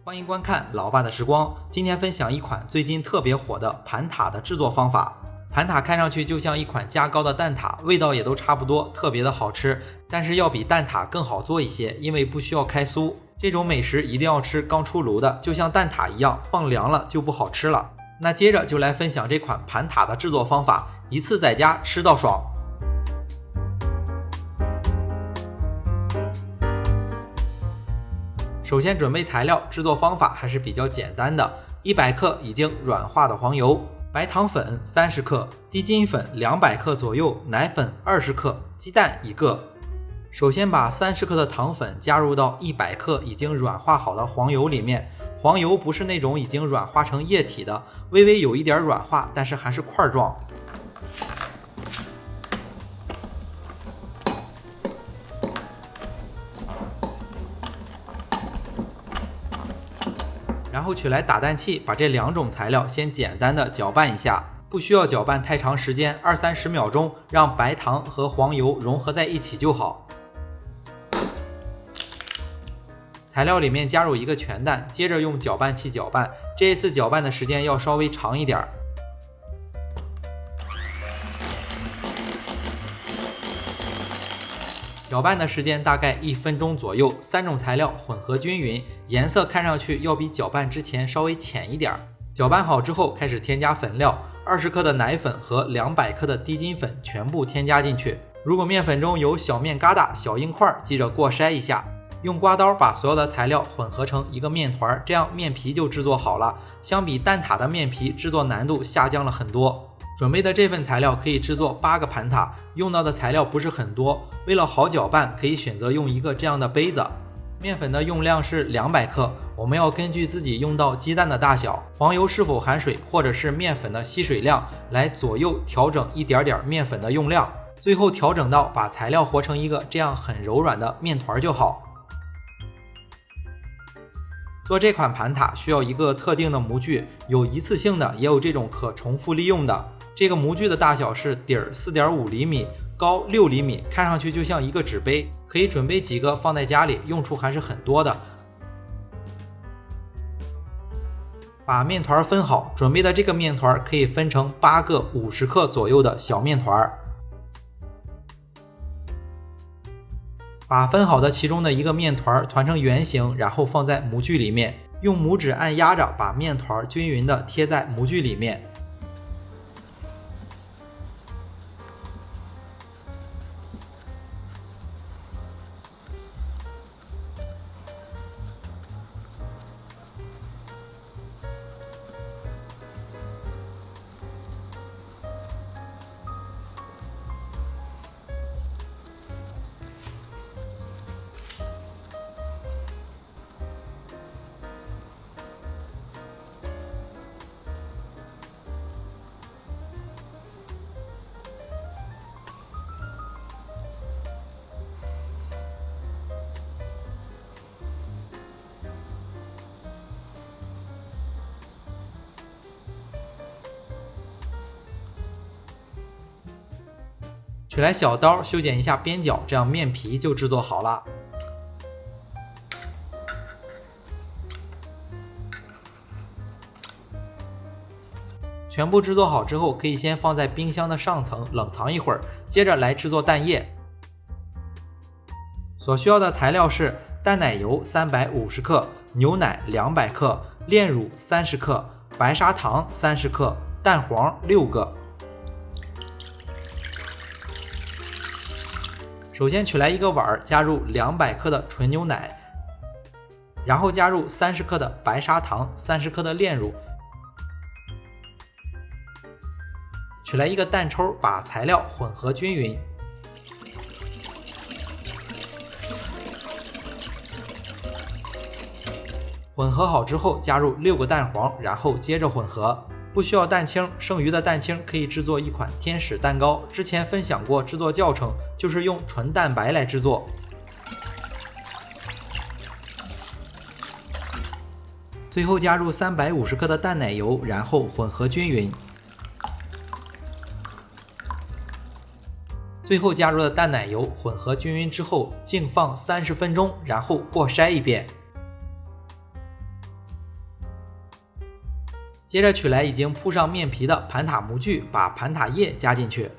欢迎观看老爸的时光，今天分享一款最近特别火的盘塔的制作方法。盘塔看上去就像一款加高的蛋挞，味道也都差不多，特别的好吃，但是要比蛋挞更好做一些，因为不需要开酥。这种美食一定要吃刚出炉的，就像蛋挞一样，放凉了就不好吃了。那接着就来分享这款盘塔的制作方法，一次在家吃到爽。首先准备材料，制作方法还是比较简单的。100克已经软化的黄油，白糖粉30克，低筋粉200克左右，奶粉20克，鸡蛋1个。首先把30克的糖粉加入到100克已经软化好的黄油里面，黄油不是那种已经软化成液体的，微微有一点软化，但是还是块状。然后取来打蛋器，把这两种材料先简单的搅拌一下，不需要搅拌太长时间，20-30秒钟，让白糖和黄油融合在一起就好。材料里面加入一个全蛋，接着用搅拌器搅拌，这一次搅拌的时间要稍微长一点。搅拌的时间大概1分钟左右，3种材料混合均匀，颜色看上去要比搅拌之前稍微浅一点。搅拌好之后开始添加粉料，20克的奶粉和200克的低筋粉全部添加进去。如果面粉中有小面疙瘩、小硬块，记着过筛一下。用刮刀把所有的材料混合成一个面团，这样面皮就制作好了。相比蛋挞的面皮，制作难度下降了很多。准备的这份材料可以制作8个盘塔，用到的材料不是很多，为了好搅拌，可以选择用一个这样的杯子。面粉的用量是200克，我们要根据自己用到鸡蛋的大小、黄油是否含水，或者是面粉的吸水量，来左右调整一点点面粉的用量，最后调整到把材料和成一个这样很柔软的面团就好。做这款盘塔需要一个特定的模具，有一次性的，也有这种可重复利用的。这个模具的大小是底儿4.5厘米，高6厘米，看上去就像一个纸杯，可以准备几个放在家里，用处还是很多的。把面团分好，准备的这个面团可以分成8个50克左右的小面团。把分好的其中的一个面团团成圆形，然后放在模具里面，用拇指按压着把面团均匀的贴在模具里面。取来小刀修剪一下边角，这样面皮就制作好了。全部制作好之后，可以先放在冰箱的上层冷藏一会儿，接着来制作蛋液。所需要的材料是淡奶油350克，牛奶200克，炼乳30克，白砂糖30克，蛋黄6个。首先取来一个碗，加入200克的纯牛奶，然后加入30克的白砂糖，30克的炼乳。取来一个蛋抽，把材料混合均匀。混合好之后，加入6个蛋黄，然后接着混合。不需要蛋清，剩余的蛋清可以制作一款天使蛋糕。之前分享过制作教程，就是用纯蛋白来制作。最后加入350克的淡奶油，然后混合均匀。最后加入的淡奶油混合均匀之后，静放30分钟，然后过筛一遍。接着取来已经铺上面皮的盘塔模具，把盘塔液加进去。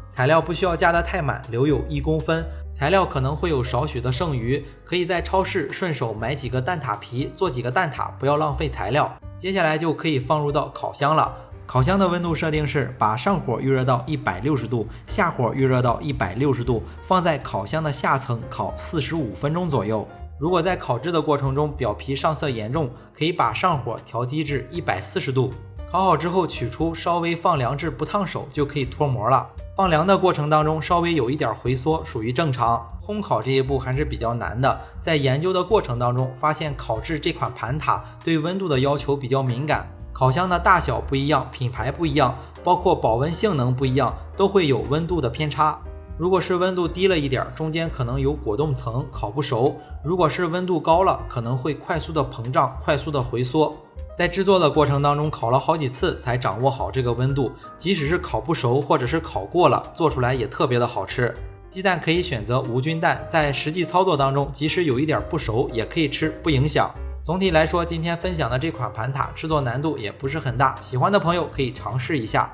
材料不需要加得太满，留有1公分。材料可能会有少许的剩余，可以在超市顺手买几个蛋挞皮，做几个蛋挞，不要浪费材料。接下来就可以放入到烤箱了。烤箱的温度设定是把上火预热到160度，下火预热到160度，放在烤箱的下层烤45分钟左右。如果在烤制的过程中表皮上色严重，可以把上火调低至140度。烤好之后取出，稍微放凉至不烫手就可以脱模了。放凉的过程当中稍微有一点回缩，属于正常。烘烤这一步还是比较难的，在研究的过程当中发现烤制这款盘塔对温度的要求比较敏感，烤箱的大小不一样，品牌不一样，包括保温性能不一样，都会有温度的偏差。如果是温度低了一点，中间可能有果冻层，烤不熟；如果是温度高了，可能会快速的膨胀，快速的回缩。在制作的过程当中烤了好几次才掌握好这个温度，即使是烤不熟或者是烤过了，做出来也特别的好吃。鸡蛋可以选择无菌蛋，在实际操作当中即使有一点不熟也可以吃，不影响。总体来说，今天分享的这款盘塔制作难度也不是很大，喜欢的朋友可以尝试一下。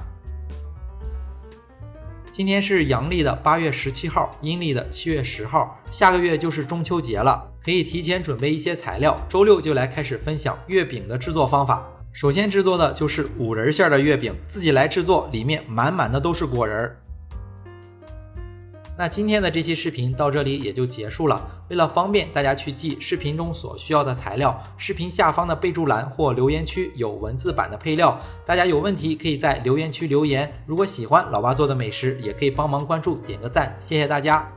今天是阳历的8月17号，阴历的7月10号，下个月就是中秋节了，可以提前准备一些材料。周六就来开始分享月饼的制作方法。首先制作的就是5仁馅的月饼，自己来制作，里面满满的都是果仁。那今天的这期视频到这里也就结束了。为了方便大家去记视频中所需要的材料，视频下方的备注栏或留言区有文字版的配料，大家有问题可以在留言区留言。如果喜欢老爸做的美食，也可以帮忙关注点个赞，谢谢大家。